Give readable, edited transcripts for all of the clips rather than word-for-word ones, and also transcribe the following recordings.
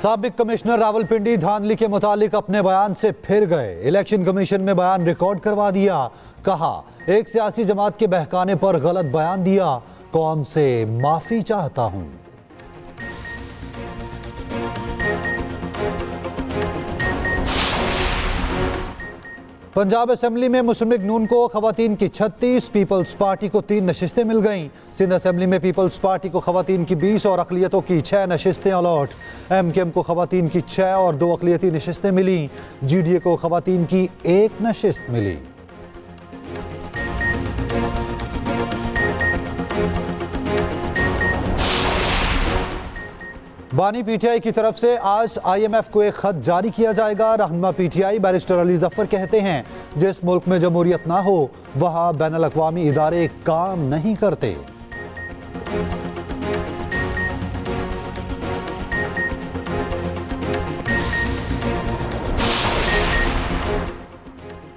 साबिक कमिश्नर रावलपिंडी धांधली के मुतालिक अपने बयान से फिर गए। इलेक्शन कमीशन में बयान रिकॉर्ड करवा दिया। कहा, एक सियासी जमात के बहकाने पर गलत बयान दिया, कौम से माफी चाहता हूं। पंजाब असेंबली में मुस्लिम लीग नून को खवातीन की 36, पीपल्स पार्टी को 3 नशिस्तें मिल गईं। सिंध असेंबली में पीपल्स पार्टी को खवातीन की 20 और अकलियतों की 6 नशिस्तें अलॉट। MKM को खवातीन की 6 और 2 अकलियती नशिस्तें मिली। GDA को खवातीन की 1 नशिस्त मिली। बानी PTI की तरफ से आज IMF को एक खत जारी किया जाएगा। रहनुमा PTI बैरिस्टर अली जफर कहते हैं, जिस मुल्क में जमहूरियत ना हो वहां बैनुल अक़वामी इदारे काम नहीं करते।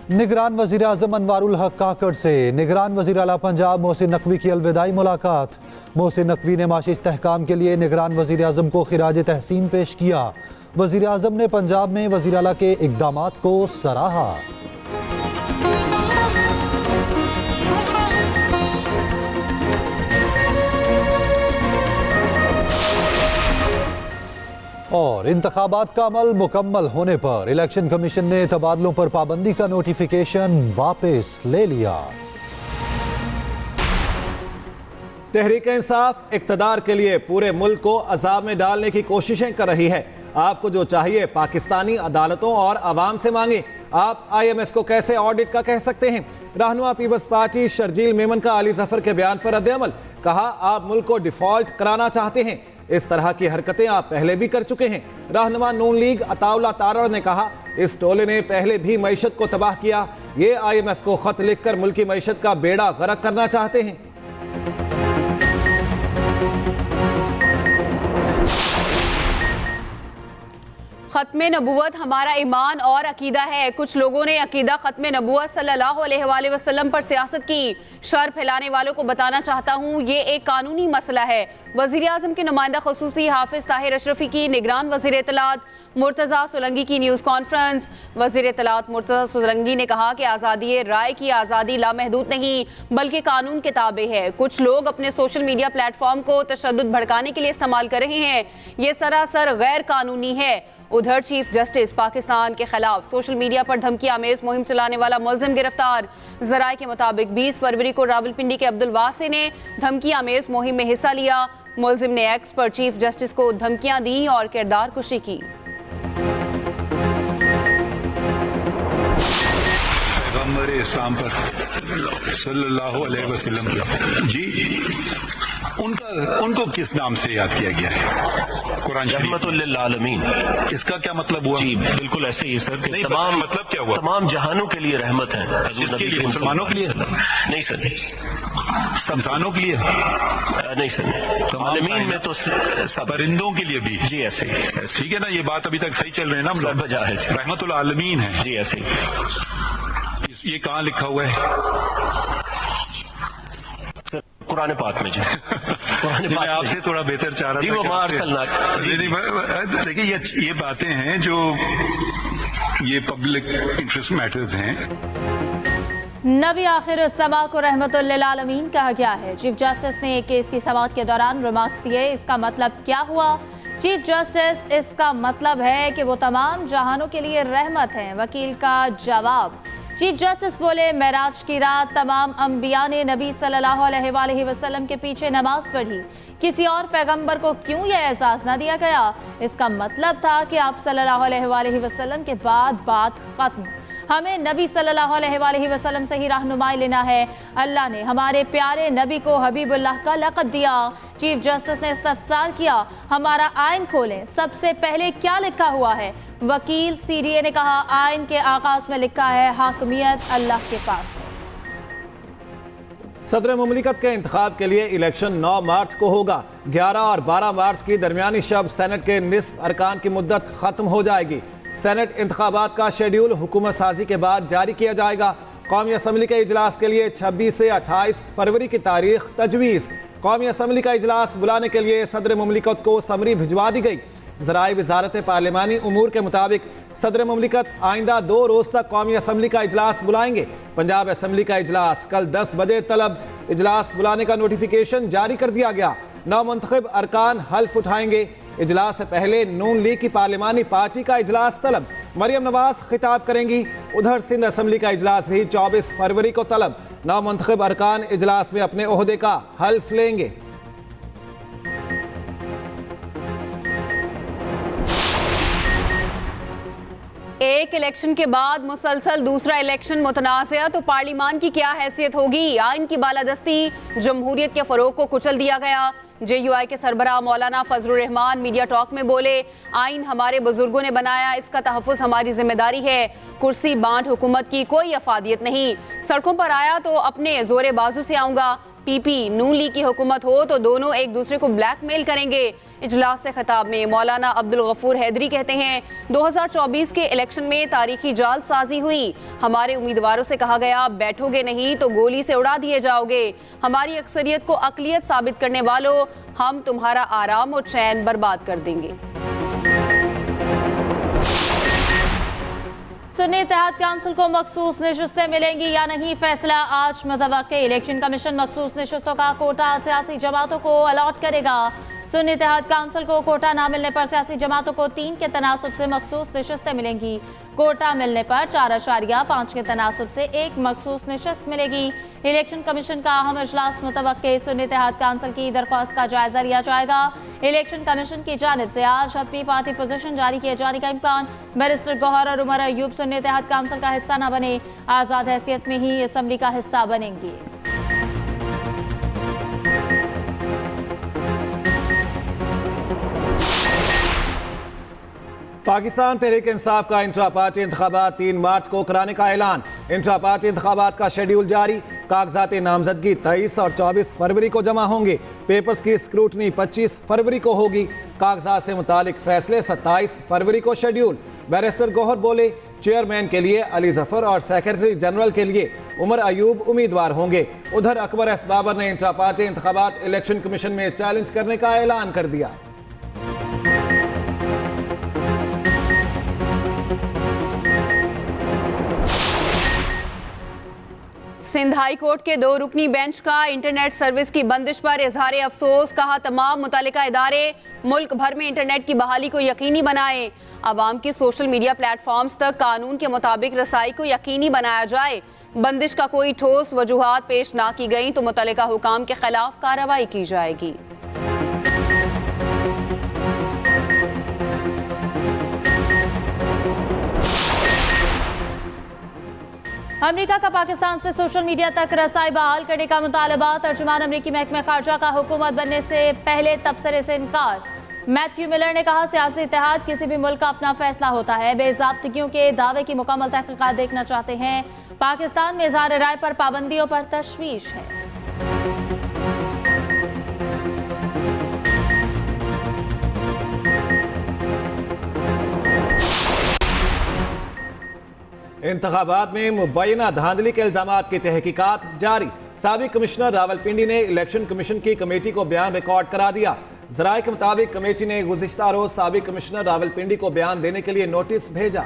निगरान वज़ीर आज़म अनवारुल हक काकड़ से निगरान वज़ीर आला पंजाब मोहसिन नकवी की अलविदाई मुलाकात। मोहसिन नकवी ने माशी इस्तेहकाम के लिए निगरान वज़ीर आज़म को खिराज तहसीन पेश किया। वज़ीर आज़म ने पंजाब में वज़ीर आला के इक़दामात को सराहा। और इंतखाबात का अमल मुकम्मल होने पर इलेक्शन कमीशन ने तबादलों पर पाबंदी का नोटिफिकेशन वापस ले लिया। तहरीक इंसाफ इक़्तिदार के लिए पूरे मुल्क को अज़ाब में डालने की कोशिशें कर रही है। आपको जो चाहिए पाकिस्तानी अदालतों और अवाम से मांगे। आप IMF को कैसे ऑडिट का कह सकते हैं। रहनुमा पीपल्स पार्टी शर्जील मेमन का अली जफर के बयान पर रद्द-ए-अमल। कहा, आप मुल्क को डिफॉल्ट कराना चाहते हैं। इस तरह की हरकतें आप पहले भी कर चुके हैं। रहनुमा नून लीग अताउल्ला तारड़ ने कहा, इस टोले ने पहले भी मईशत को तबाह किया। ये IMF को खत लिखकर मुल्क की मईशत का बेड़ा गर्क करना चाहते हैं। खत्मे नबूवत हमारा ईमान और अकीदा है। कुछ लोगों ने अकीदा खत्मे नबूवत सल्लल्लाहु अलैहि वसल्लम पर सियासत की। शर फैलाने वालों को बताना चाहता हूँ, ये एक कानूनी मसला है। वज़ीर आज़म के नुमाइंदा ख़ुसूसी हाफिज़ ताहिर अशरफी की निगरान वज़ीर इत्तलात मुर्तज़ा सोलंगी की न्यूज़ कॉन्फ्रेंस। वज़ीर इत्तलात मुर्तज़ा सोलंगी ने कहा कि आज़ादी राय की आज़ादी लामहदूद नहीं बल्कि कानून के ताबे है। कुछ लोग अपने सोशल मीडिया प्लेटफॉर्म को तशद्दुद भड़काने के लिए इस्तेमाल कर रहे हैं। ये सरासर गैर कानूनी है। उधर चीफ जस्टिस पाकिस्तान के खिलाफ सोशल मीडिया पर धमकी आमेज मुहिम चलाने वाला मुलजिम गिरफ्तार। ज़राए के मुताबिक 20 फरवरी को रावलपिंडी के अब्दुल वासे ने धमकी आमेज मुहिम में हिस्सा लिया। मुलजिम ने एक्स पर चीफ जस्टिस को धमकियां दी और किरदार कुशी की। पैगंबर इस्लाम पर सल्लल्लाहु अलैहि वसल्लम जी उनको किस नाम से याद किया गया है? कुरान रहमतुल्लिल आलमीन। इसका क्या मतलब हुआ? जी बिल्कुल ऐसे ही सर। नहीं, तमाम मतलब क्या हुआ? तमाम जहानों के लिए रहमत है। किसके लिए? मुसलमानों के लिए? नहीं सर। सब इंसानों के लिए? नहीं सर। आलमीन में तो परिंदों के लिए भी? जी ऐसे ही। ठीक है ना, ये बात अभी तक सही चल रही है ना? बजा है रहमतुल आलमीन है। जी ऐसे ही। ये कहाँ लिखा हुआ है? कुरान पाक में जी। मैं आपसे थोड़ा बेहतर चाह रहा था। देखिए ये बातें हैं जो ये पब्लिक इंटरेस्ट मैटर्स हैं। नबी आखिर समा को रहमतुल्लिल आलमीन कहा गया है। चीफ जस्टिस ने एक केस की समाअत के दौरान रिमार्क्स दिए। इसका मतलब क्या हुआ? चीफ जस्टिस, इसका मतलब है कि वो तमाम जहानों के लिए रहमत हैं। वकील का जवाब। चीफ जस्टिस बोले, मेराज की रात तमाम अंबिया ने नबी सल्लल्लाहु अलैहि वसल्लम के पीछे नमाज पढ़ी। किसी और पैगंबर को क्यों यह एहसास ना दिया गया? इसका मतलब था कि आप सल्लल्लाहु अलैहि वसल्लम के बाद बात खत्म। हमें नबी सल्लल्लाहु अलैहि वसल्लम से ही रहनुमाई लेना है। अल्लाह ने हमारे प्यारे नबी को हबीबुल्लाह का लक़ब दिया। चीफ जस्टिस ने इस्तफसार किया, हमारा आइन खोलें, सबसे पहले क्या लिखा हुआ है? वकील CDA ने कहा, आइन के आगाज में लिखा है, हाकमियत अल्लाह के पास है। सदर मुमलिकत के इंतखाब के लिए इलेक्शन 9 मार्च को होगा। 11 और 12 मार्च की दरमियानी शब सेनेट के निस्फ अरकान की मुद्दत खत्म हो जाएगी। सेनेट इंतखाबात का शेड्यूल हुकूमत साजी के बाद जारी किया जाएगा। कौमी असम्बली के इजलास के लिए 26 से 28 फरवरी की तारीख तजवीज़। कौमी असम्बली का इजलास बुलाने के लिए सदर मुमलिकत को समरी भिजवा दी गई। ज़राई वज़ारत पार्लिमानी उमूर के मुताबिक सदर मुमलिकत आइंदा 2 रोज़ तक कौमी असम्बली का इजलास बुलाएंगे। पंजाब असम्बली का इजलास कल 10 बजे तलब इजलास बुलाने का नोटिफिकेशन जारी कर दिया गया। नौमुंतखब अरकान हल्फ उठाएंगे। इजलास से पहले नून लीग की पार्लिमानी पार्टी का इजलास तलब। मरियम नवाज खिताब करेंगी। उधर सिंध असम्बली का इजलास भी 24 फरवरी को तलब। नौमुंतखब अरकान इजलास में अपने ओहदे का हल्फ लेंगे। एक इलेक्शन के बाद मुसलसल दूसरा इलेक्शन मुतनाज़ तो पार्लिमान की क्या हैसियत होगी। आइन की बालादस्ती, जमहूरियत के फ़रोग को कुचल दिया गया। JUI के सरबराह मौलाना फजलुर रहमान मीडिया टॉक में बोले, आइन हमारे बुजुर्गों ने बनाया, इसका तहफ़्फ़ुज़ हमारी जिम्मेदारी है। कुर्सी बांट हुकूमत की कोई अफादियत नहीं। सड़कों पर आया तो अपने जोरे बाजू से आऊँगा। PP नून लीग की हुकूमत हो तो दोनों एक दूसरे को ब्लैकमेल करेंगे। इजलास से खिताब में मौलाना अब्दुल गफूर हैदरी कहते हैं, 2024 के इलेक्शन में तारीखी जालसाजी हुई। हमारे उम्मीदवारों से कहा गया, बैठोगे नहीं तो गोली से उड़ा दिए जाओगे। हमारी अक्सरियत को अकलियत साबित करने वालों, हम तुम्हारा आराम और चैन बर्बाद कर देंगे। सुन्नी इत्तेहाद काउंसिल को मखसूस नशिस्तें मिलेंगी या नहीं, फैसला आज मुतवक्के। इलेक्शन कमीशन मखसूस नशिस्तों का कोटा सियासी जमातों को अलॉट करेगा। सुन्नी इत्तेहाद काउंसिल को कोटा ना मिलने पर सियासी जमातों को 3 के तनासुब से मखसूस नशिस्तें मिलेंगी। कोटा मिलने पर 4.5 के तनासुब से 1 मखसूस नशिस्त मिलेगी। इलेक्शन कमीशन का अहम इजलास मुतवक्के। सुन्नी इत्तेहाद काउंसिल की दरख्वास्त का जायजा लिया जाएगा। इलेक्शन कमीशन की जानिब से आज हतमी पार्टी पोजीशन जारी किए जाने का इम्कान। बैरिस्टर गौहर और उमर अयूब सुन्नी इत्तेहाद काउंसिल का हिस्सा न बने, आज़ाद हैसियत में ही असम्बली का हिस्सा बनेंगी। पाकिस्तान तहरीक इंसाफ का इंट्रा पार्टी इंतखाबात 3 मार्च को कराने का ऐलान। इंट्रा पार्टी इंतखाबात का शेड्यूल जारी। कागजात नामजदगी 23 और 24 फरवरी को जमा होंगे। पेपर्स की स्क्रूटनी 25 फरवरी को होगी। कागजात से मुतालिक फैसले 27 फरवरी को शेड्यूल। बैरिस्टर गौहर बोले, चेयरमैन के लिए अली जफर और सेक्रेटरी जनरल के लिए उमर अयूब उम्मीदवार होंगे। उधर अकबर एस बाबर ने इंट्रा पार्टी इंतखाबात इलेक्शन कमीशन में चैलेंज करने का ऐलान कर दिया। सिंध हाई कोर्ट के 2 रुकनी बेंच का इंटरनेट सर्विस की बंदिश पर इजहार अफसोस। कहा, तमाम मुतल्लिका इदारे मुल्क भर में इंटरनेट की बहाली को यकीनी बनाएं। आवाम की सोशल मीडिया प्लेटफॉर्म्स तक कानून के मुताबिक रसाई को यकीनी बनाया जाए। बंदिश का कोई ठोस वजूहात पेश ना की गई तो मुतल्लिका हुकाम के खिलाफ कार्रवाई की जाएगी। अमेरिका का पाकिस्तान से सोशल मीडिया तक रसाई बहाल करने का मुतालबा। तर्जुमान अमेरिकी महकमे खारजा का हुकूमत बनने से पहले तबसरे से इनकार। मैथ्यू मिलर ने कहा, सियासी इत्तेहाद किसी भी मुल्क का अपना फैसला होता है। बेज़ाब्तगियों के दावे की मुकम्मल तहकीकात देखना चाहते हैं। पाकिस्तान में इज़हार राय पर पाबंदियों पर तशवीश है। इंतखाबात में मुबैना धांधली के इल्जामात की तहकीकात जारी। साबिक कमिश्नर रावलपिंडी ने इलेक्शन कमीशन की कमेटी को बयान रिकॉर्ड करा दिया। ज़राए के मुताबिक कमेटी ने गुज़िश्ता रोज साबिक कमिश्नर रावलपिंडी को बयान देने के लिए नोटिस भेजा।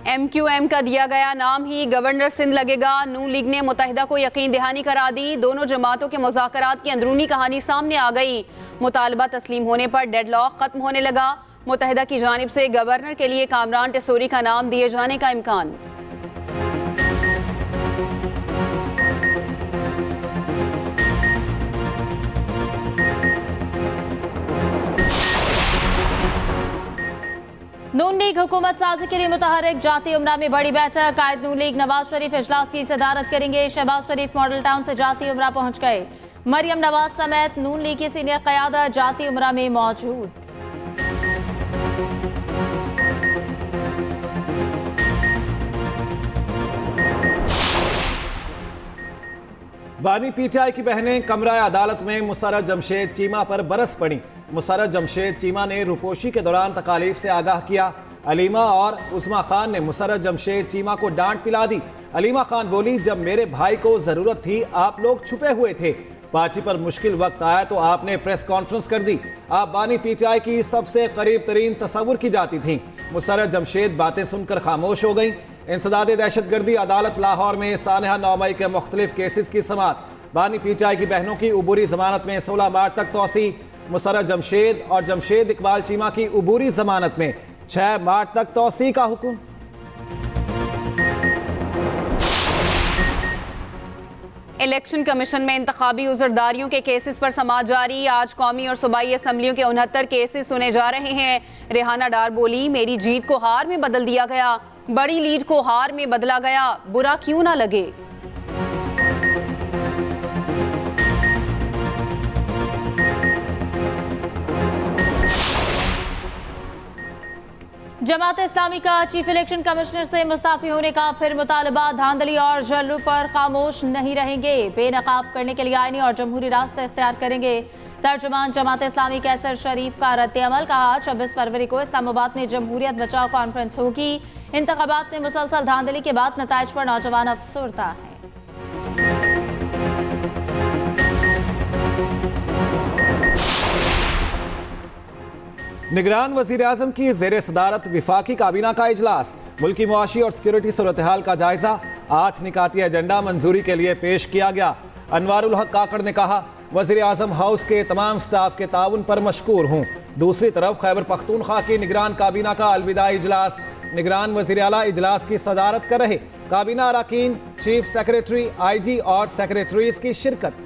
MQM का दिया गया नाम ही गवर्नर सिंध लगेगा। नून लीग ने मुत्तहिदा को यकीन दहानी करा दी। दोनों जमातों के मुज़ाकरात की अंदरूनी कहानी सामने आ गई। मुतालबा तस्लीम होने पर डेडलॉक खत्म होने लगा। मुत्तहिदा की जानिब से गवर्नर के लिए कामरान टेसोरी का नाम दिए जाने का इम्कान। नून लीग हुकूमत साजी के लिए मुतहरिक। जाती उमरा में बड़ी बैठक। कायद नून लीग नवाज शरीफ इजलास की सदारत करेंगे। शहबाज शरीफ मॉडल टाउन से जाती उमरा पहुंच गए। मरियम नवाज समेत नून लीग की सीनियर क़यादत जाती उमरा में मौजूद। बानी PTI की बहनें कमरा अदालत में मुसर्रत जमशेद चीमा पर बरस पड़ी। मुसर्रत जमशेद चीमा ने रुपोशी के दौरान तकालीफ से आगाह किया। अलीमा और उस्मा खान ने मुसर्रत जमशेद चीमा को डांट पिला दी। अलीमा खान बोली, जब मेरे भाई को जरूरत थी आप लोग छुपे हुए थे, पार्टी पर मुश्किल वक्त आया तो आपने प्रेस कॉन्फ्रेंस कर दी। आप बानी पीटीआई की सबसे करीब तरीन तस्वुर की जाती थी। मुसर्रत जमशेद बातें सुनकर खामोश हो गई। इंसदाद दहशतगर्दी अदालत लाहौर में सानहा 9 मई के मुख्तलिफ केसेस की समाअत। बानी पीटीआई की बहनों की उबूरी जमानत में 16 मार्च तक तोसी। मुसर्रत जमशेद और जमशेद इकबाल चीमा की उबूरी जमानत में 6 मार्च तक तोसी का हुक्म। इलेक्शन कमीशन में इंतखाबी उज़रदारियों के केसेस पर समाअत जारी। आज कौमी और सूबाई असम्बलियों के 69 केसेस सुने जा रहे हैं। रेहाना डार बोली, मेरी जीत को हार में बदल दिया गया, बड़ी लीड को हार में बदला गया, बुरा क्यों ना लगे। जमात इस्लामी का चीफ इलेक्शन कमिश्नर से मुस्ताफी होने का फिर मुतालबा। धांधली और जल्लू पर खामोश नहीं रहेंगे, बेनकाब करने के लिए आईनी और जमहूरी रास्ते इख्तियार करेंगे। तर्जुमान जमात इस्लामी कैसर शरीफ का रद्द-ए-अमल। कहा, 26 फरवरी को इस्लामाबाद में जमहूरियत बचाओ कॉन्फ्रेंस होगी। इंतखाबात में मुसलसल धांधली के बाद नताइज पर नौजवान अफसरदा है। निगरान वजीर आजम की जेर सदारत विफाकी काबीना का इजलास। मुल्की मुआशी और सिक्योरिटी सूरत हाल का जायजा। 8 निकाती एजेंडा मंजूरी के लिए पेश किया गया। अनवारुल हक काकड़ ने कहा, वजीर आजम हाउस के तमाम स्टाफ के ताउन पर मशकूर हूँ। दूसरी तरफ खैबर पख्तूनख्वा की निगरान काबीना का अलविदा इजलास। निगरान वजीर आला इजलास की सदारत कर रहे। काबीना अरकान, चीफ सेक्रेटरी, IG और सेक्रेटरीज की शिरकत।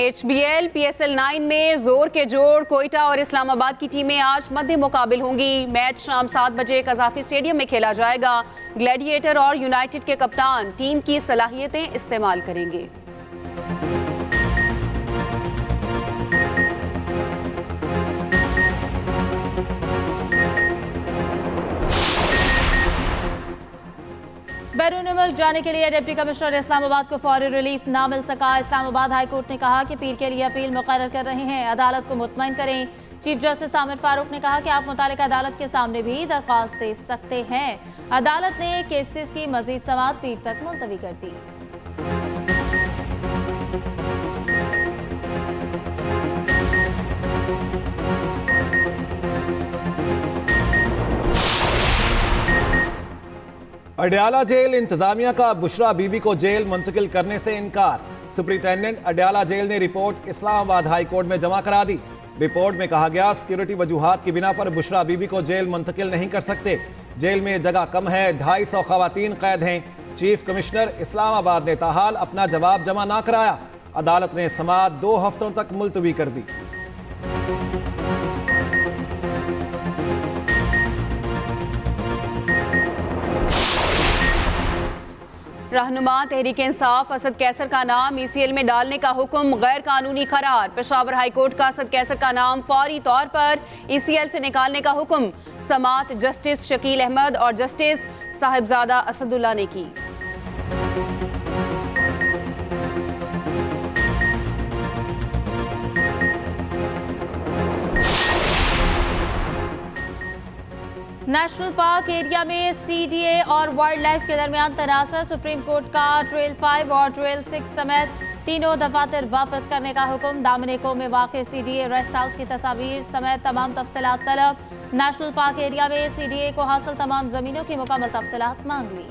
HBL PSL 9 में जोर के जोड़ कोयटा और इस्लामाबाद की टीमें आज मध्य मुकाबिल होंगी। मैच शाम 7 बजे कजाफी स्टेडियम में खेला जाएगा। ग्लैडिएटर और यूनाइटेड के कप्तान टीम की सलाहियतें इस्तेमाल करेंगे। बैरून मुल्क जाने के लिए डिप्टी कमिश्नर इस्लामाबाद को फौरी रिलीफ ना मिल सका। इस्लामाबाद हाई कोर्ट ने कहा कि पीर के लिए अपील मुकर्रर कर रहे हैं, अदालत को मुतमईन करें। चीफ जस्टिस आमिर फारूक ने कहा कि आप मुतालिका अदालत के सामने भी दरख्वास्त दे सकते हैं। अदालत ने केसेस की मजीद समाअत पीर तक मुलतवी कर दी। अडयाला जेल इंतजामिया का बुशरा बीबी को जेल मुंतकिल करने से इनकार। सुपरिटेंडेंट अडयाला जेल ने रिपोर्ट इस्लामाबाद हाई कोर्ट में जमा करा दी। रिपोर्ट में कहा गया, सिक्योरिटी वजूहात की बिना पर बुशरा बीबी को जेल मुंतकिल नहीं कर सकते। जेल में जगह कम है, 250 खवातीन कैद हैं। चीफ कमिश्नर इस्लामाबाद ने ताहाल अपना जवाब जमा ना कराया। अदालत ने समाअत 2 हफ्तों तक मुलतवी कर दी। रहनुमा तहरीक इंसाफ असद कैसर का नाम ECL में डालने का हुक्म गैर कानूनी करार। पेशावर हाई कोर्ट का असद कैसर का नाम फौरी तौर पर ECL से निकालने का हुक्म समाअत जस्टिस शकील अहमद और जस्टिस साहिबजादा असदुल्ला ने की। नेशनल पार्क एरिया में CDA और वाइल्ड लाइफ के दरमियान तनाज़ा। सुप्रीम कोर्ट का ट्रेल 5 और ट्रेल 6 समेत तीनों दफातर वापस करने का हुक्म। दामनेको में वाक़ CDA रेस्ट हाउस की तस्वीर समेत तमाम तफसीलात तलब। नेशनल पार्क एरिया में CDA को हासिल तमाम जमीनों की मुकम्मल तफसीलात मांग ली।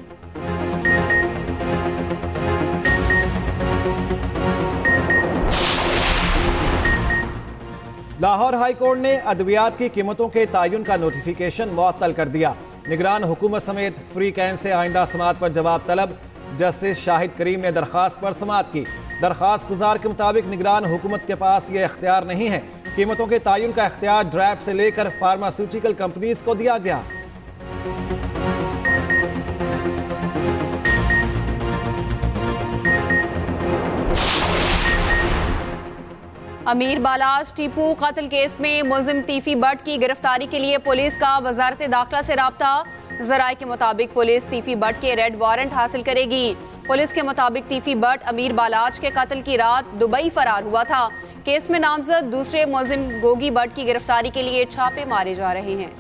लाहौर हाई कोर्ट ने अद्वियात की कीमतों के तयन का नोटिफिकेशन मुअत्तल कर दिया। निगरान हुकूमत समेत फ्री कैन से आइंदा समाअत पर जवाब तलब। जस्टिस शाहिद करीम ने दरख्वास्त पर समाअत की। दरख्वास्त गुजार के मुताबिक निगरान हुकूमत के पास ये इख्तियार नहीं है। कीमतों के तयन का इख्तियार ड्रैप से लेकर फार्मास्यूटिकल कंपनीज को दिया गया। अमीर बालाज टीपू कत्ल केस में मुलजिम तीफी भट्ट की गिरफ्तारी के लिए पुलिस का वजारत दाखिला से राब्ता। जराये के मुताबिक पुलिस तीफी भट्ट के रेड वारंट हासिल करेगी। पुलिस के मुताबिक तीफी बट अमीर बालाज के कत्ल की रात दुबई फरार हुआ था। केस में नामजद दूसरे मुलजिम गोगी बट की गिरफ्तारी के लिए छापे मारे जा रहे हैं।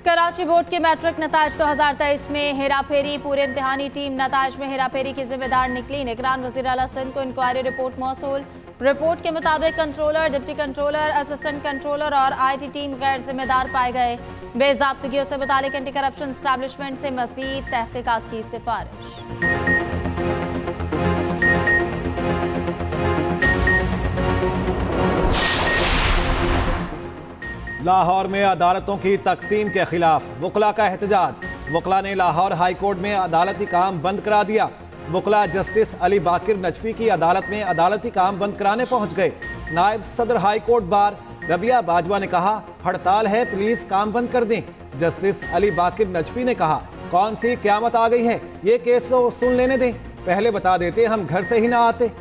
कराची बोर्ड के मैट्रिक नताज 2023 में हेराफेरी, पूरे इम्तिहानी टीम नताज में हेराफेरी की जिम्मेदार निकली। निगरान वज़ीर आला सिंध को इंक्वायरी रिपोर्ट मौसूल। रिपोर्ट के मुताबिक controller, deputy controller, assistant controller और IT टीम गैर जिम्मेदार पाए गए। बेज़ाब्तगियों से मुतालिक एंटी करप्शन एस्टैब्लिशमेंट से मज़ीद तहकीकात की सिफारिश। लाहौर में अदालतों की तकसीम के खिलाफ वकला का एहतजाज। वकला ने लाहौर हाई कोर्ट में अदालती काम बंद करा दिया। वकला जस्टिस अली बाकिर नजफी की अदालत में अदालती काम बंद कराने पहुंच गए। नायब सदर high court bar Rabia Bajwa ने कहा, हड़ताल है, प्लीज काम बंद कर दें। जस्टिस अली बाकिर नजफी ने कहा, कौन सी क्यामत आ गई है, ये केस तो सुन लेने दें, पहले बता देते हम घर से ही ना आते।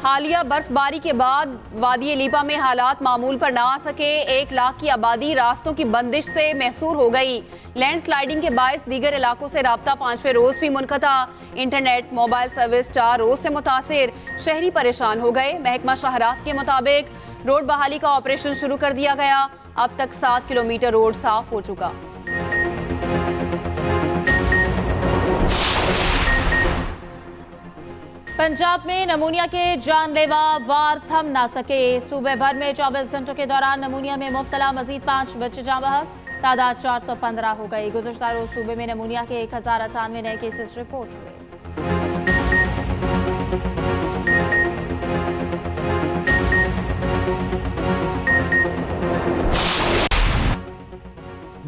हालिया बर्फबारी के बाद वादी लीपा में हालात मामूल पर ना आ सके। 1 लाख की आबादी रास्तों की बंदिश से महसूर हो गई। लैंडस्लाइडिंग के बायस दीगर इलाकों से राब्ता 5वें रोज भी मुनक़ता। इंटरनेट मोबाइल सर्विस 4 रोज से मुतासिर। शहरी परेशान हो गए। महकमा शहरात के मुताबिक रोड बहाली का ऑपरेशन शुरू कर दिया गया। अब तक 7 किलोमीटर रोड साफ हो चुका। पंजाब में नमूनिया के जानलेवा वार थम ना सके। सूबे भर में 24 घंटों के दौरान नमूनिया में मुब्तला मजीद 5 बच्चे जाँ बहक। तादाद 415 हो गई। गुज़श्ता रोज सूबे में नमूनिया के 1098 नए केसेस रिपोर्ट हुए।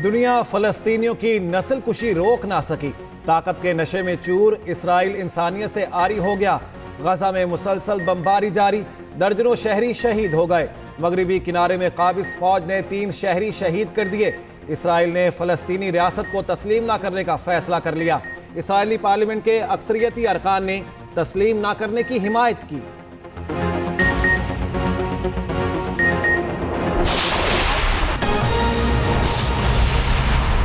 दुनिया फलस्तीनियों की नस्ल कुशी रोक ना सकी। ताकत के नशे में चूर इसराइल इंसानियत से आरी हो गया। गजा में मुसलसल बमबारी जारी। दर्जनों शहरी शहीद हो गए। मगरिबी किनारे में काबिज फौज ने 3 शहरी शहीद कर दिए। इसराइल ने फलस्तीनी रियासत को तस्लीम ना करने का फैसला कर लिया। इसराइली पार्लियामेंट के अक्सरियती अरकान ने तस्लीम ना करने की हिमायत की।